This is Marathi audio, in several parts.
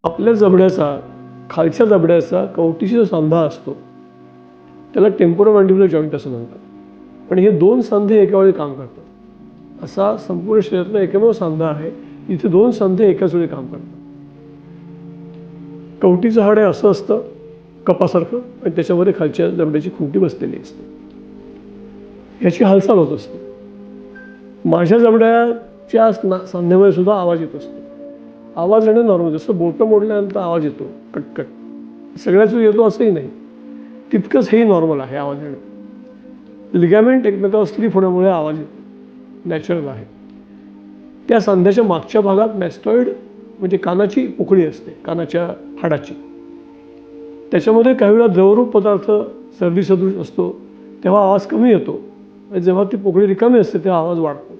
आपल्या जबड्याचा खालच्या जबड्याचा कवटीचा जो सांधा असतो त्याला टेम्पोरोमॅन्डिब्युलर जॉईंट असं म्हणतात. पण हे दोन सांधे एका वेळी काम करतात. असा संपूर्ण शरीरातला एकमेव सांधा आहे इथे दोन सांधे एकाच वेळी काम करतात. कवटीचं हाड हे असं असतं कपासारखं आणि त्याच्यामध्ये खालच्या जबड्याची खुंटी बसलेली असते. ह्याची हालचाल होत असते. माझ्या जबड्याच्या सांध्यामध्ये सुद्धा आवाज येत असतो. आवाज येणं नॉर्मल, जसं बोटं मोडल्यानंतर आवाज येतो कटकट, सगळ्याच वेळी येतो असंही नाही, तितकंच हेही नॉर्मल आहे आवाज येणं. लिगॅमेंट एकमेकावर स्लिप होण्यामुळे आवाज येतो, नॅचरल आहे. त्या सांध्याच्या मागच्या भागात मॅस्टॉइड म्हणजे कानाची पोकळी असते, कानाच्या हाडाची. त्याच्यामध्ये काही वेळा द्रवरूप पदार्थ सर्दी सदृश असतो तेव्हा आवाज कमी येतो, आणि जेव्हा ती पोकळी रिकामी असते तेव्हा आवाज वाढतो.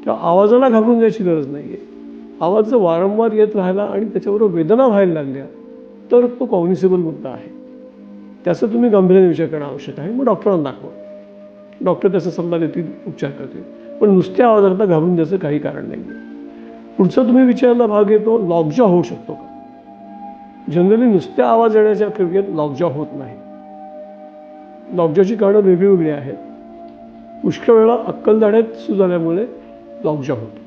तेव्हा आवाजाला घाबरून जायची गरज नाही आहे. आवाज जर वारंवार येत राहिला आणि त्याच्याबरोबर वेदना व्हायला लागल्या तर तो कॉग्निसेबल मुद्दा आहे. त्याचा तुम्ही गांभीर्याने विचार करणं आवश्यक आहे. मग डॉक्टरांना दाखवा, डॉक्टर त्याचा सल्ला देतील, उपचार करतील. पण नुसत्या आवाजाला घाबरून द्यायचं काही कारण नाही आहे. पुढचा तुम्ही विचारायला भाग येतो, लॉकजॉ होऊ शकतो का? जनरली नुसत्या आवाज येण्याच्या क्रियेत लॉकजॉ होत नाही. लॉकजॉची कारणं वेगळी वेगळी आहेत. पुष्कळ वेळा अक्कल दाढ्यात सुरू झाल्यामुळे लॉकजॉ होतो.